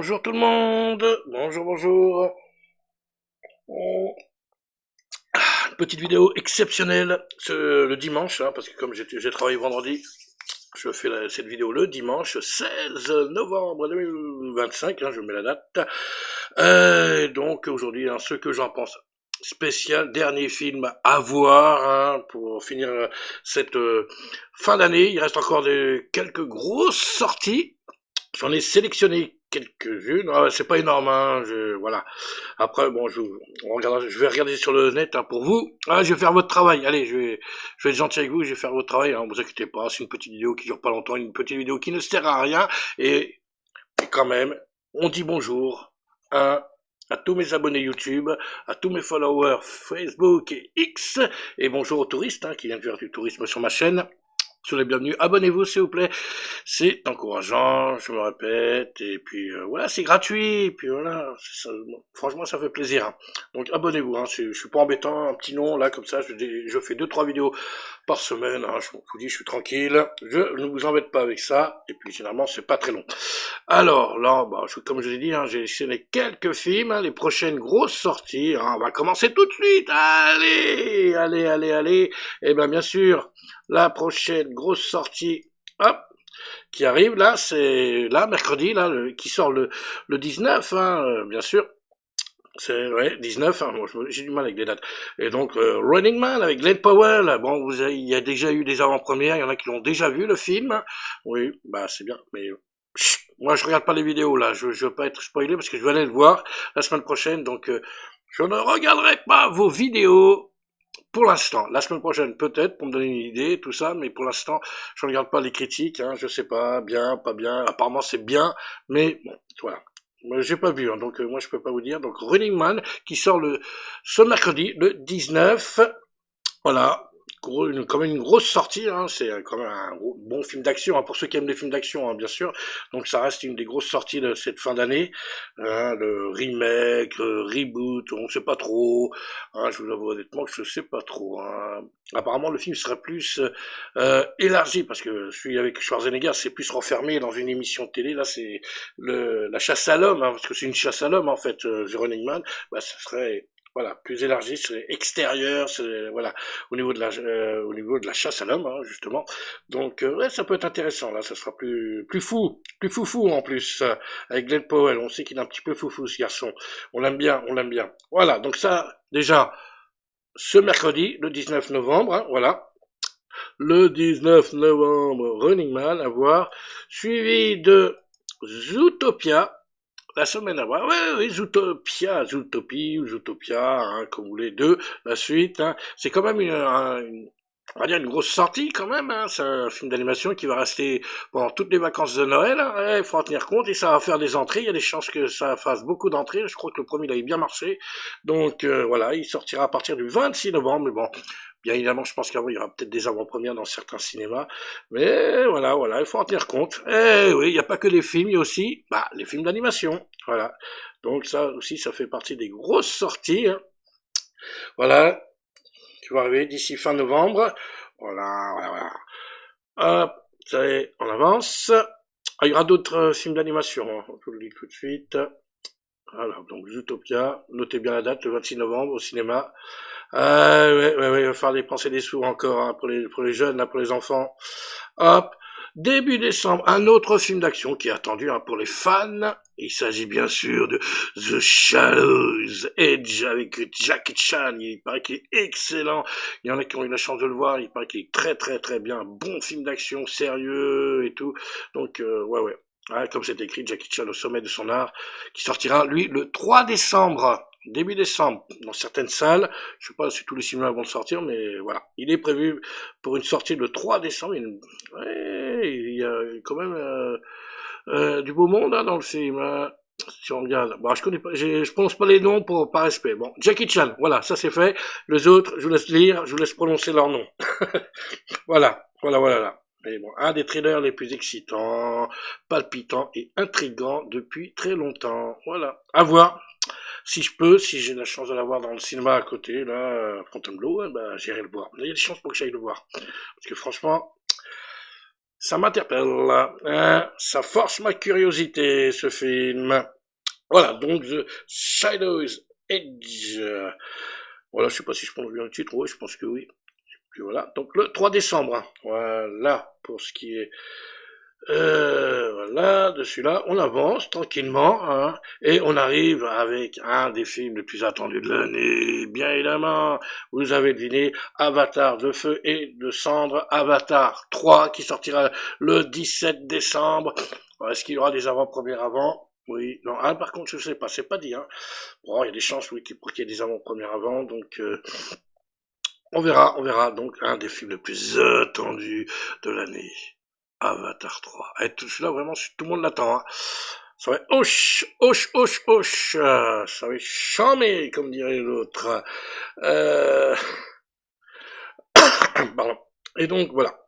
Bonjour tout le monde, bonjour, bonjour. Oh, une petite vidéo exceptionnelle le dimanche, hein, parce que comme j'ai travaillé vendredi, je fais cette vidéo le dimanche 16 novembre 2025, hein, je mets la date. Donc aujourd'hui, hein, ce que j'en pense. Spécial, dernier film à voir hein, pour finir cette fin d'année. Il reste encore quelques grosses sorties. J'en ai sélectionné quelques-unes. Ah, c'est pas énorme, hein. Voilà. Après, bon, je vais regarder sur le net hein, pour vous. Ah, je vais faire votre travail. Allez, je vais être gentil avec vous. Je vais faire votre travail. Hein, vous inquiétez pas. C'est une petite vidéo qui dure pas longtemps, une petite vidéo qui ne sert à rien. Et quand même, on dit bonjour hein, à tous mes abonnés YouTube, à tous mes followers Facebook et X. Et bonjour aux touristes hein, qui viennent faire du tourisme sur ma chaîne. Soyez les bienvenus, abonnez-vous s'il vous plaît, c'est encourageant, je me répète, et puis voilà, c'est gratuit, et puis voilà, franchement ça fait plaisir. Hein. Donc abonnez-vous, hein, je suis pas embêtant, un petit nom là comme ça, je fais 2-3 vidéos par semaine, hein, je vous dis je suis tranquille, je ne vous embête pas avec ça, et puis généralement c'est pas très long. Alors là, bah, comme je vous ai dit, hein, j'ai sélectionné quelques films, hein, les prochaines grosses sorties, hein, on va commencer tout de suite, allez, allez, allez, allez, et bien sûr, la prochaine grosse sortie, hop, qui arrive là, c'est là mercredi là, qui sort le 19, hein, bien sûr. C'est ouais, 19, hein, moi j'ai du mal avec les dates. Et donc Running Man avec Glenn Powell. Bon, il y a déjà eu des avant-premières, il y en a qui l'ont déjà vu le film. Oui, bah c'est bien, mais moi je regarde pas les vidéos là, je veux pas être spoilé parce que je vais aller le voir la semaine prochaine, donc je ne regarderai pas vos vidéos. Pour l'instant, la semaine prochaine peut-être pour me donner une idée, tout ça, mais pour l'instant, je ne regarde pas les critiques, hein, je sais pas, bien, pas bien, apparemment c'est bien, mais bon, voilà. Moi, j'ai pas vu, hein, donc moi je peux pas vous dire. Donc Running Man qui sort ce mercredi, le 19, voilà, quand même une grosse sortie, hein, c'est quand même un bon film d'action, hein, pour ceux qui aiment les films d'action, hein, bien sûr. Donc ça reste une des grosses sorties de cette fin d'année. Hein, le remake, reboot, on sait pas trop. Hein, je vous avoue honnêtement que je sais pas trop. Hein. Apparemment le film serait plus élargi, parce que celui avec Schwarzenegger, c'est plus renfermé dans une émission de télé. Là, c'est la chasse à l'homme, hein, parce que c'est une chasse à l'homme en fait, The Running Man. Bah, ça serait voilà, plus élargi, c'est extérieur, c'est voilà, au niveau de la chasse à l'homme, hein, justement. Donc ouais, ça peut être intéressant là, ça sera plus foufou en plus avec Glenn Powell. On sait qu'il est un petit peu foufou ce garçon. On l'aime bien, on l'aime bien. Voilà, donc ça déjà ce mercredi, le 19 novembre, hein, voilà. Le 19 novembre, Running Man à voir, suivi de Zootopia, la semaine à voir. Ouais, oui, Zootopie ou Zootopia, hein, comme vous voulez, deux, la suite. Hein. C'est quand même on va dire une grosse sortie quand même. Hein. C'est un film d'animation qui va rester pendant toutes les vacances de Noël. Hein. Il faut en tenir compte et ça va faire des entrées. Il y a des chances que ça fasse beaucoup d'entrées. Je crois que le premier il avait bien marché. Donc voilà, il sortira à partir du 26 novembre. Mais bon, bien évidemment, je pense qu'avant, il y aura peut-être des avant-premières dans certains cinémas. Mais voilà, voilà, il faut en tenir compte. Eh oui, il n'y a pas que les films, il y a aussi les films d'animation. Voilà. Donc ça aussi, ça fait partie des grosses sorties. Hein. Voilà, qui vont arriver d'ici fin novembre. Voilà, voilà, voilà. Hop, ça y est, on avance. Ah, il y aura d'autres films d'animation, hein, je vous le dis tout de suite. Voilà, donc Zootopia, notez bien la date, le 26 novembre au cinéma. Ouais, il va falloir dépenser des sous encore hein, pour les jeunes, là, pour les enfants. Hop, début décembre, un autre film d'action qui est attendu hein, pour les fans. Il s'agit bien sûr de The Shadow's Edge avec Jackie Chan. Il paraît qu'il est excellent. Il y en a qui ont eu la chance de le voir. Il paraît qu'il est très très très bien. Un bon film d'action, sérieux et tout. Donc ouais ouais. Ouais, comme c'est écrit, Jackie Chan au sommet de son art, qui sortira, lui, le 3 décembre, début décembre, dans certaines salles. Je sais pas si tous les cinémas vont le sortir, mais voilà. Il est prévu pour une sortie le 3 décembre. Ouais, il y a quand même du beau monde hein, dans le film. Hein. Si on regarde, bon, je connais pas, je prononce pas les noms par respect. Bon, Jackie Chan, voilà, ça c'est fait. Les autres, je vous laisse lire, je vous laisse prononcer leurs noms. Voilà, voilà, voilà. Mais bon, un des trailers les plus excitants, palpitants et intrigants depuis très longtemps. Voilà. À voir. Si je peux, si j'ai la chance de l'avoir dans le cinéma à côté, là, Fontainebleau, ben, j'irai le voir. Il y a des chances pour que j'aille le voir. Parce que franchement, ça m'interpelle. Hein, ça force ma curiosité, ce film. Voilà, donc The Shadow's Edge. Voilà, je sais pas si je prononce bien le titre, oui, je pense que oui. Puis voilà, donc le 3 décembre, hein. Voilà, pour ce qui est voilà, de celui-là, on avance tranquillement, hein, et on arrive avec un des films les plus attendus de l'année, bien évidemment. Vous avez deviné, Avatar de feu et de cendre, Avatar 3 qui sortira le 17 décembre. Est-ce qu'il y aura des avant-premières avant? Oui, non, par contre, je sais pas, c'est pas dit, hein. Bon, il y a des chances, oui, pour qu'il y ait des avant-premières avant, donc on verra, donc un des films les plus attendus de l'année. Avatar 3. Et tout cela, vraiment, tout le monde l'attend. Hein. Ça va être hoche, hoche, hoche, hoche. Ça va être charmé, comme dirait l'autre. Euh... Pardon. Et donc, voilà.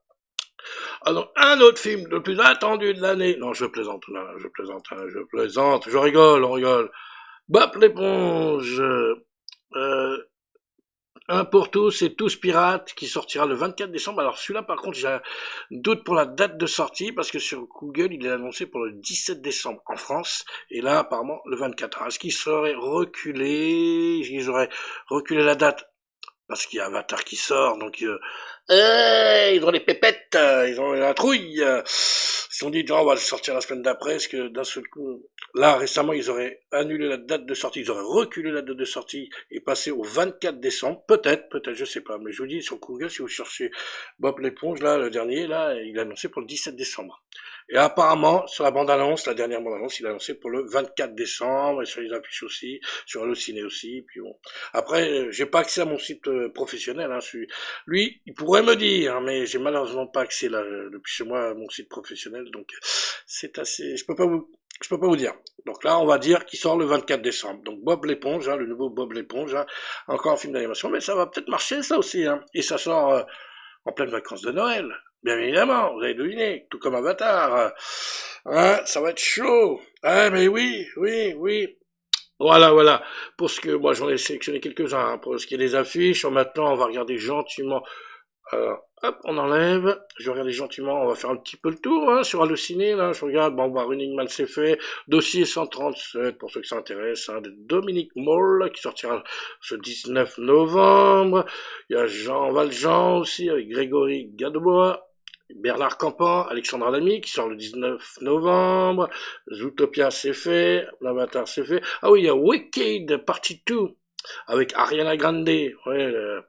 Alors, un autre film le plus attendu de l'année. Non, je plaisante, je plaisante. Je rigole, on rigole. Bob l'éponge. Euh, Un pour tous et tous pirates qui sortira le 24 décembre. Alors celui-là par contre j'ai un doute pour la date de sortie parce que sur Google il est annoncé pour le 17 décembre en France et là apparemment le 24. Alors, est-ce qu'ils seraient reculés? Ils auraient reculé la date parce qu'il y a Avatar qui sort, donc ils ont les pépettes, ils ont la trouille. Ils se sont dit, on va le sortir la semaine d'après, parce que d'un seul coup, là récemment, ils auraient annulé la date de sortie, ils auraient reculé la date de sortie et passé au 24 décembre, peut-être, je sais pas, mais je vous dis, sur Google, si vous cherchez Bob l'éponge, là, le dernier, là, il est annoncé pour le 17 décembre. Et apparemment, sur la bande-annonce, la dernière bande-annonce, il a annoncé pour le 24 décembre, et sur les affiches aussi, sur Allociné aussi, puis bon. Après, j'ai pas accès à mon site professionnel, hein, lui, il pourrait me dire, hein, mais j'ai malheureusement pas accès là, depuis chez moi à mon site professionnel, donc c'est assez, je peux pas vous dire. Donc là, on va dire qu'il sort le 24 décembre. Donc Bob l'éponge, hein, le nouveau Bob l'éponge, hein, encore un film d'animation, mais ça va peut-être marcher ça aussi, hein. Et ça sort en pleine vacances de Noël. Bien évidemment, vous avez deviné, tout comme Avatar. Hein, ça va être chaud. Ah, mais oui, oui, oui. Voilà. Pour ce que, moi, j'en ai sélectionné quelques-uns. Hein. Pour ce qui est des affiches, maintenant, on va regarder gentiment. Alors, hop, on enlève. Je vais regarder gentiment. On va faire un petit peu le tour, hein, sur Allociné, là. Je regarde. Bon, bah, Running Man, c'est fait. Dossier 137, pour ceux qui s'intéressent, hein, de Dominique Moll, qui sortira ce 19 novembre. Il y a Jean Valjean aussi, avec Grégory Gadebois. Bernard Campan, Alexandra Lamy, qui sort le 19 novembre. Zootopia, c'est fait. L'Avatar, c'est fait. Ah oui, il y a Wicked Partie 2, avec Ariana Grande. Ouais, le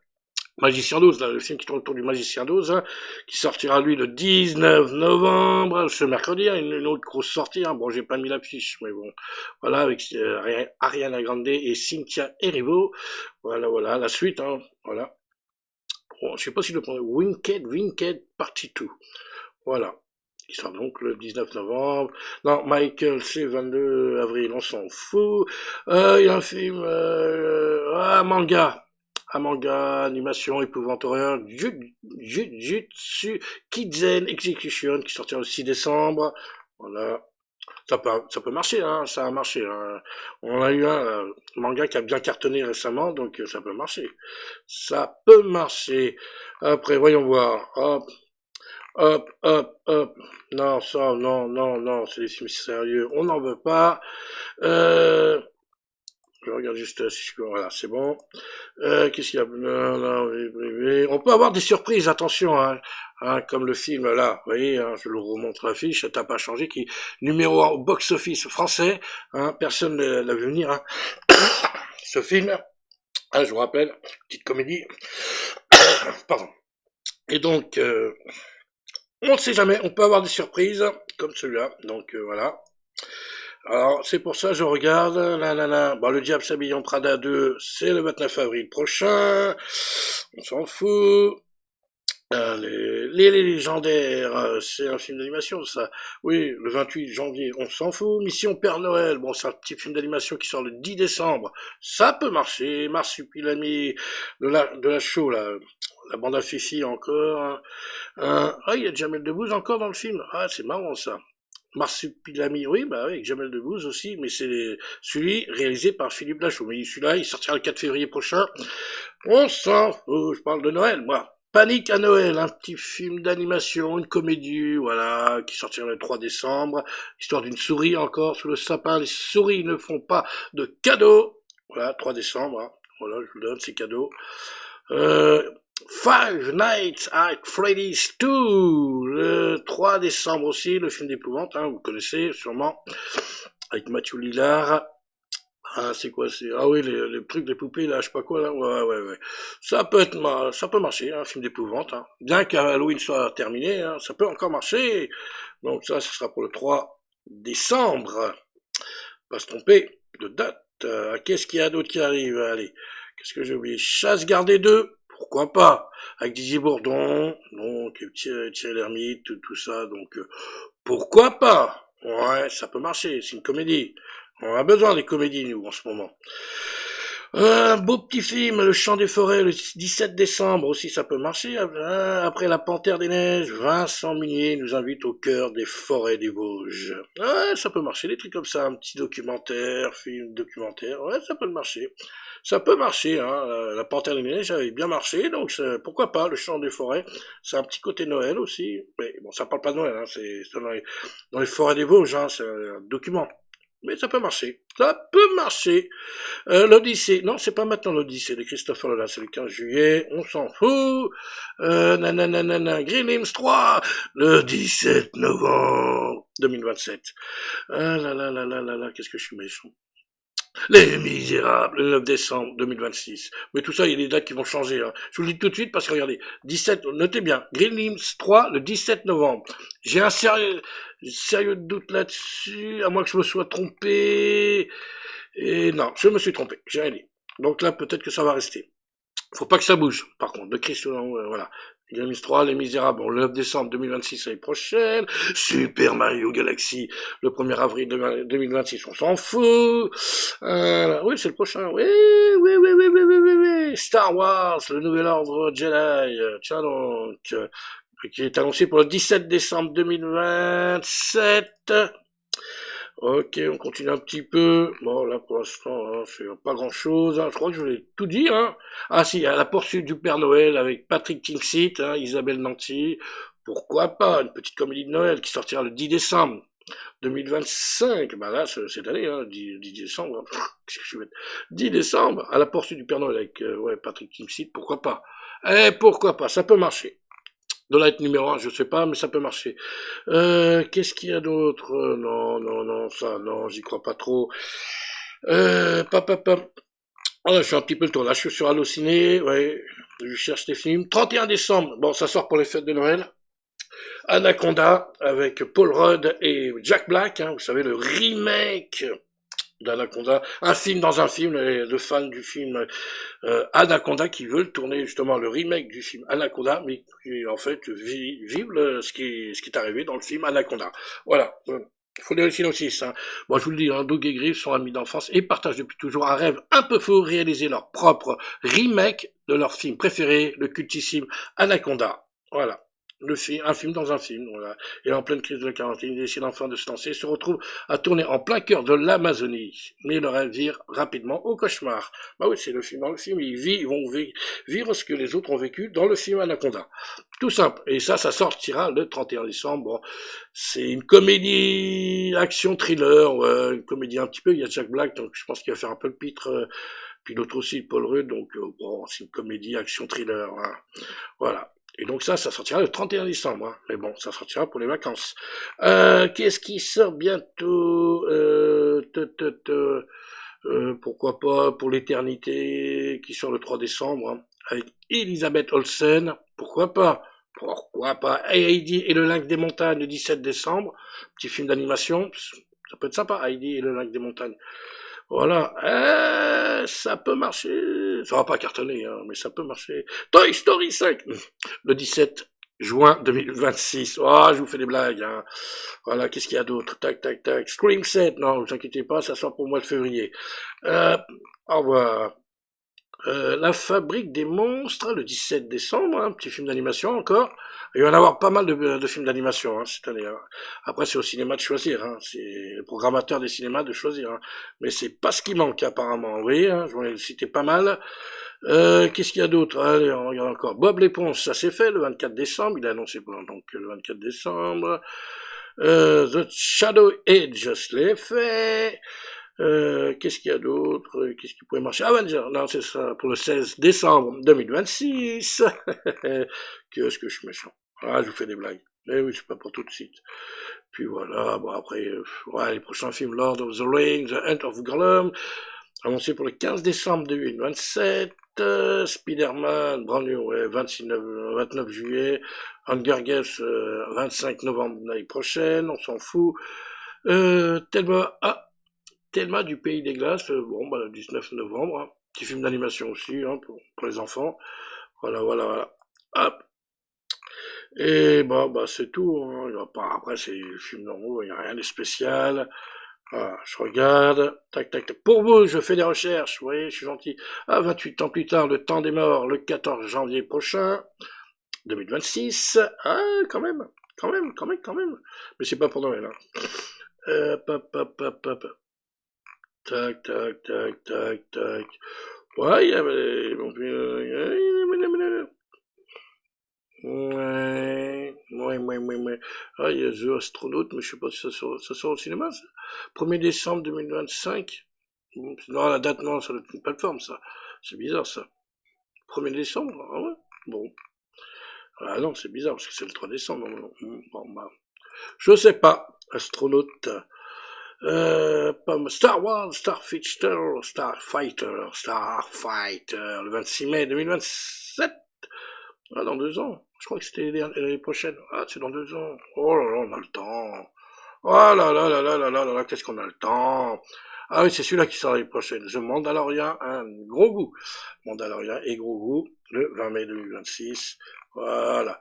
Magicien 12, là, le film qui tourne autour du Magicien 12, hein, qui sortira, lui, le 19 novembre, ce mercredi, hein, une autre grosse sortie. Hein. Bon, j'ai pas mis l'affiche, mais bon. Voilà, avec Ariana Grande et Cynthia Erivo. Voilà, la suite, hein, voilà. Bon, je sais pas si le prendre. Winked Partie 2. Voilà. Qui sort donc le 19 novembre. Non, Michael, c'est 22 avril, on s'en fout. Il y a un film, un manga, animation, épouvante horreur, Jujutsu Kisen Execution, qui sortira le 6 décembre. Voilà. Ça peut marcher, hein, ça a marché. Hein. On a eu un manga qui a bien cartonné récemment, donc ça peut marcher. Ça peut marcher. Après, voyons voir. Hop. Non, ça, non, c'est des films sérieux. On n'en veut pas. Je regarde juste si je peux. Voilà, c'est bon. Qu'est-ce qu'il y a? Non, on peut avoir des surprises, attention, hein. Hein, comme le film là, vous voyez, hein, je le remontre l'affiche, ça t'a pas changé, qui est numéro 1 au box-office français, hein, personne ne l'a vu venir, hein. Ce film, hein, je vous rappelle, petite comédie, pardon. Et donc, on ne sait jamais, on peut avoir des surprises, comme celui-là, donc voilà. Alors, c'est pour ça, je regarde, bon, le Diable s'habille en Prada 2, c'est le 29 avril prochain, on s'en fout. Les légendaires, c'est un film d'animation, ça. Oui, le 28 janvier, on s'en fout. Mission Père Noël, bon, c'est un petit film d'animation qui sort le 10 décembre. Ça peut marcher. Marsupilami, de la show, là. La bande à Fifi encore. Ah, il y a Jamel Debbouze encore dans le film. Ah, c'est marrant, ça. Marsupilami, oui, bah oui, avec Jamel Debbouze aussi, mais c'est celui réalisé par Philippe Lachaud. Mais celui-là, il sortira le 4 février prochain. On s'en fout, je parle de Noël, moi. Panique à Noël, un petit film d'animation, une comédie, voilà, qui sortira le 3 décembre. Histoire d'une souris encore sous le sapin. Les souris ne font pas de cadeaux. Voilà, 3 décembre, hein. Voilà, je vous donne ces cadeaux. Euh, Five Nights at Freddy's 2, le 3 décembre aussi, le film d'épouvante, hein, vous connaissez sûrement, avec Matthew Lillard. Ah, c'est quoi, c'est, ah oui, les trucs, les poupées, là, je sais pas quoi, là, ouais. Ça peut marcher, hein, un film d'épouvante, hein. Bien qu'Halloween soit terminé, hein, ça peut encore marcher. Donc ça, ce sera pour le 3 décembre. Pas se tromper de date. Qu'est-ce qu'il y a d'autre qui arrive? Allez, qu'est-ce que j'ai oublié? Chasse gardée 2, pourquoi pas? Avec Didier Bourdon, donc Thierry Lhermitte, tout ça, donc pourquoi pas? Ouais, ça peut marcher, c'est une comédie. On a besoin des comédies, nous, en ce moment. Un beau petit film, Le Chant des Forêts, le 17 décembre aussi, ça peut marcher. Après La Panthère des Neiges, Vincent Munier nous invite au cœur des forêts des Vosges. Ouais, ça peut marcher, des trucs comme ça, un petit documentaire, film documentaire, ouais, ça peut marcher. Ça peut marcher, hein. La Panthère des Neiges avait bien marché, donc pourquoi pas, Le Chant des Forêts. C'est un petit côté Noël aussi. Mais bon, ça parle pas de Noël, hein, c'est dans les forêts des Vosges, hein, c'est un document. Mais ça peut marcher. Ça peut marcher. L'Odyssée. Non, c'est pas maintenant l'Odyssée de Christopher Nolan. C'est le 15 juillet. On s'en fout. Nananana. Green Limbs 3. Le 17 novembre 2027. Ah là là là là là là. Qu'est-ce que je suis méchant. Les Misérables, le 9 décembre 2026. Mais tout ça, il y a des dates qui vont changer, hein. Je vous le dis tout de suite parce que regardez, 17, notez bien, Green Limbs 3 le 17 novembre. J'ai un sérieux doute là-dessus, à moins que je me sois trompé. Et non, je me suis trompé, j'ai rien dit. Donc là, peut-être que ça va rester. Faut pas que ça bouge, par contre, de Christian, voilà. Green Limbs 3, Les Misérables, bon, le 9 décembre 2026, l'année prochaine. Super Mario Galaxy, le 1er avril 2026, on s'en fout. Oui, c'est le prochain. Oui. Star Wars, le nouvel ordre Jedi, tiens donc, qui est annoncé pour le 17 décembre 2027. Ok, on continue un petit peu. Bon, là, pour l'instant, hein, c'est pas grand-chose, hein. Je crois que je vous l'ai tout dit, hein. Ah si, à la poursuite du Père Noël avec Patrick Timsit, hein, Isabelle Nanty. Pourquoi pas, une petite comédie de Noël qui sortira le 10 décembre 2025. Bah là, cette année, hein, 10 décembre. Qu'est-ce que je vais mettre 10 décembre, à la poursuite du Père Noël avec ouais, Patrick Timsit. Pourquoi pas? Pourquoi pas, ça peut marcher. Doit être numéro 1, je sais pas, mais ça peut marcher. Qu'est-ce qu'il y a d'autre? Non, ça, non, j'y crois pas trop. Papa. Ah, je suis un petit peu le tour. Là, je suis sur Allociné, ouais, je cherche des films. 31 décembre, bon, ça sort pour les fêtes de Noël. Anaconda, avec Paul Rudd et Jack Black, hein, vous savez, le remake d'Anaconda, un film dans un film, le fan du film Anaconda qui veulent tourner justement le remake du film Anaconda, mais qui en fait vivent ce qui est arrivé dans le film Anaconda. Voilà. Il faut lire le synopsis. Hein. Bon, je vous le dis, hein, Doug et Griff sont amis d'enfance et partagent depuis toujours un rêve un peu fou, réaliser leur propre remake de leur film préféré, le cultissime Anaconda. Voilà. Un film dans un film, voilà. Et en pleine crise de la quarantaine, il décide enfin de se lancer et se retrouve à tourner en plein cœur de l'Amazonie. Mais le rêve vire rapidement au cauchemar. Bah oui, c'est le film. Dans le film, ils vont vivre ce que les autres ont vécu dans le film Anaconda. Tout simple. Et ça sortira le 31 décembre. Bon, c'est une comédie action thriller, une comédie un petit peu. Il y a Jack Black, donc je pense qu'il va faire un peu le pitre. Puis l'autre aussi, Paul Rudd, donc bon, c'est une comédie action thriller. Hein. Voilà. Et donc ça sortira le 31 décembre. Hein. Mais bon, ça sortira pour les vacances. Qu'est-ce qui sort bientôt pourquoi pas pour l'éternité, qui sort le 3 décembre, hein, avec Elisabeth Olsen. Pourquoi pas? Heidi et le lac des montagnes, le 17 décembre. Petit film d'animation. Ça peut être sympa, Heidi et le lac des montagnes. Voilà, ça peut marcher. Ça va pas cartonner, hein, mais ça peut marcher. Toy Story 5, le 17 juin 2026. Oh, je vous fais des blagues. Hein. Voilà, qu'est-ce qu'il y a d'autre? Tac. Scream 7, non, vous inquiétez pas, ça sort pour le mois de février. Au revoir. La Fabrique des monstres, le 17 décembre, un petit film d'animation encore. Il va y en avoir pas mal de films d'animation hein, cette année. Hein. Après, c'est au cinéma de choisir. Hein. C'est le programmateur des cinémas de choisir. Hein. Mais c'est pas ce qui manque apparemment. Oui, hein, je vais en citer pas mal. Qu'est-ce qu'il y a d'autre? Allez, on regarde encore. Bob l'éponge, ça c'est fait le 24 décembre. Il a annoncé pour donc le 24 décembre. The Shadow Age, je l'ai fait. Qu'est-ce qu'il y a d'autre? Qu'est-ce qui pourrait marcher? Avenger, non, c'est ça, pour le 16 décembre 2026. Qu'est-ce que je suis méchant. Ah, je vous fais des blagues. Eh oui, c'est pas pour tout de suite. Puis voilà, bon après, ouais, les prochains films, Lord of the Rings, The Hunt of Gollum, annoncé pour le 15 décembre 2027, Spider-Man, brand new, ouais, 29 juillet, Hunger Games, 25 novembre l'année prochaine, on s'en fout. Thelma du Pays des Glaces, bon, bah, le 19 novembre, hein. Petit film d'animation aussi, hein, pour les enfants. Voilà, voilà, voilà. Hop. Et bah c'est tout, hein. Il y a pas, après, c'est des films normaux, il n'y a rien de spécial. Voilà, je regarde, tac, tac, tac. Pour vous, je fais des recherches, vous voyez, je suis gentil. 28 ans plus tard, le temps des morts, le 14 janvier prochain, 2026. Ah, quand même, quand même, quand même, quand même. Mais c'est pas pour Noël, hein. Hop, hop, hop, hop. Tac, tac, tac, tac, tac. Ouais, il y avait... Ouais. Ah, il y a The Astronaut, mais je sais pas si ça sort au cinéma, ça. 1er décembre 2025. Non, la date, non, ça doit être une plateforme, ça. C'est bizarre, ça. 1er décembre, ah ouais. Bon. Ah non, c'est bizarre, parce que c'est le 3 décembre. Bon, bah. Je sais pas. Astronaute. Star Wars, Starfighter, le 26 mai 2027. Ah, dans 2 ans. Je crois que c'était l'année prochaine. Ah, c'est dans 2 ans. Oh là là, on a le temps. Oh là là là là là là là là, qu'est-ce qu'on a le temps. Ah oui, c'est celui-là qui sort l'année prochaine. The Mandalorian, un gros goût. Mandalorian et gros goût, le 20 mai 2026. Voilà.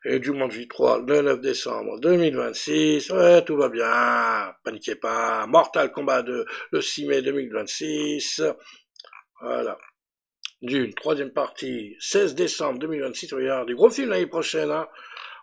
Et Jumanji 3, le 9 décembre 2026. Ouais, tout va bien. Paniquez pas. Mortal Kombat 2, le 6 mai 2026. Voilà. Dune, troisième partie, 16 décembre 2026, regarde, des gros films l'année prochaine, hein.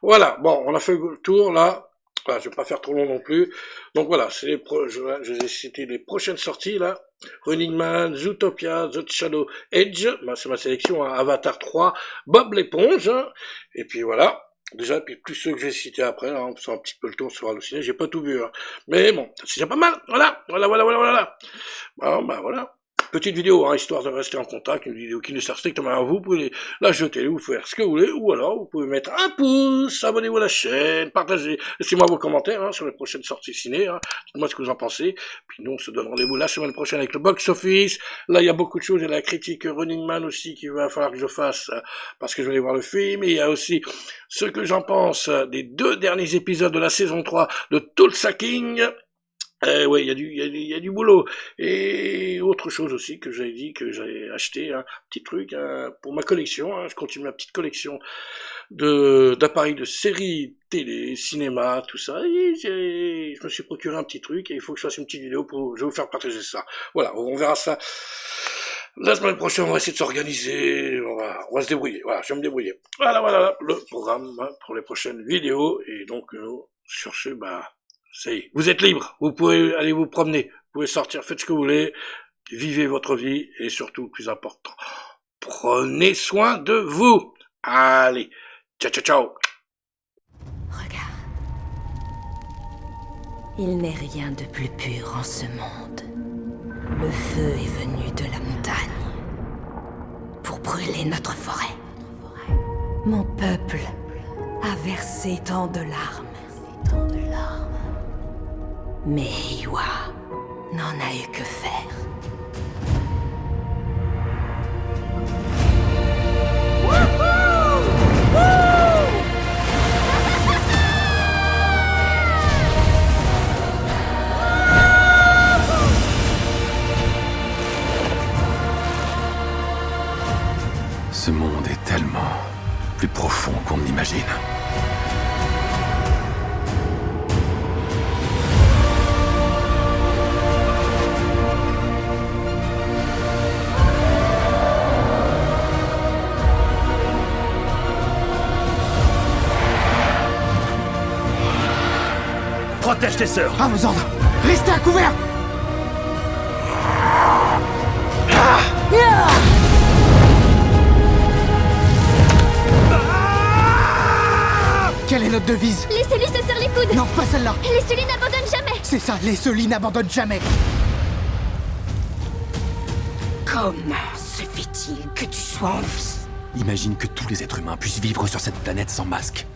Voilà, bon, on a fait le tour, là. Voilà, je vais pas faire trop long non plus. Donc voilà, c'est je vous ai cité les prochaines sorties, là. Running Man, Zootopia, The Shadow Edge, c'est ma sélection, hein. Avatar 3, Bob l'éponge, hein. Et puis voilà. Déjà, puis plus ceux que j'ai cités après, hein, on fait un petit peu le tour sur Allociné, j'ai pas tout vu, hein. Mais bon, c'est déjà pas mal, voilà. Bon, bah voilà. Petite vidéo, hein, histoire de rester en contact, une vidéo qui ne sert strictement à vous, vous pouvez la jeter, vous faire ce que vous voulez, ou alors vous pouvez mettre un pouce, abonnez-vous à la chaîne, partagez, laissez-moi vos commentaires, hein, sur les prochaines sorties ciné, hein, dites-moi ce que vous en pensez, puis nous on se donne rendez-vous la semaine prochaine avec le box-office, là il y a beaucoup de choses, il y a la critique Running Man aussi qu'il va falloir que je fasse, parce que je vais aller voir le film, et il y a aussi ce que j'en pense des 2 derniers épisodes de la saison 3 de Tulsa King. Ouais, il y a du boulot. Et autre chose aussi que j'avais dit que j'avais acheté, un petit truc, hein, pour ma collection, hein, je continue ma petite collection d'appareils de séries, télé, cinéma, tout ça. Et je me suis procuré un petit truc et il faut que je fasse une petite vidéo je vais vous faire partager ça. Voilà, on verra ça. La semaine prochaine, on va essayer de s'organiser, on va se débrouiller. Voilà, je vais me débrouiller. Voilà, le programme, hein, pour les prochaines vidéos. Et donc, sur ce, bah, ça y est, vous êtes libre, vous pouvez aller vous promener, vous pouvez sortir, faites ce que vous voulez, vivez votre vie, et surtout, le plus important, prenez soin de vous. Allez, ciao, ciao, ciao. Regarde. Il n'est rien de plus pur en ce monde. Le feu est venu de la montagne pour brûler notre forêt. Mon peuple a versé tant de larmes. Mais Eywa n'en a eu que faire. Ce monde est tellement plus profond qu'on ne l'imagine. Protège tes sœurs. À vos ordres. Restez à couvert. est notre devise. Laissez-lui se serrer les coudes. Non, pas celle-là. Laissez-lui n'abandonne jamais. C'est ça, les Sully n'abandonnent jamais. Comment se fait-il que tu sois en vie? Imagine que tous les êtres humains puissent vivre sur cette planète sans masque.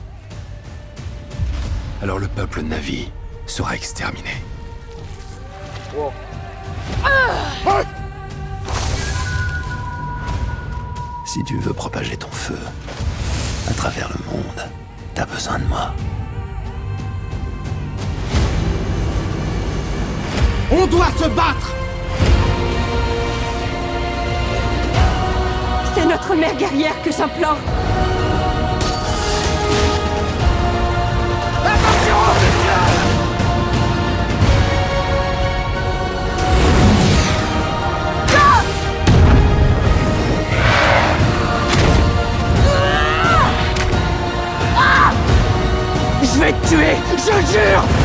Alors le peuple Na'vi sera exterminé. Wow. Si tu veux propager ton feu à travers le monde, t'as besoin de moi. On doit se battre. C'est notre mère guerrière que j'implore. Je vais te tuer, je jure!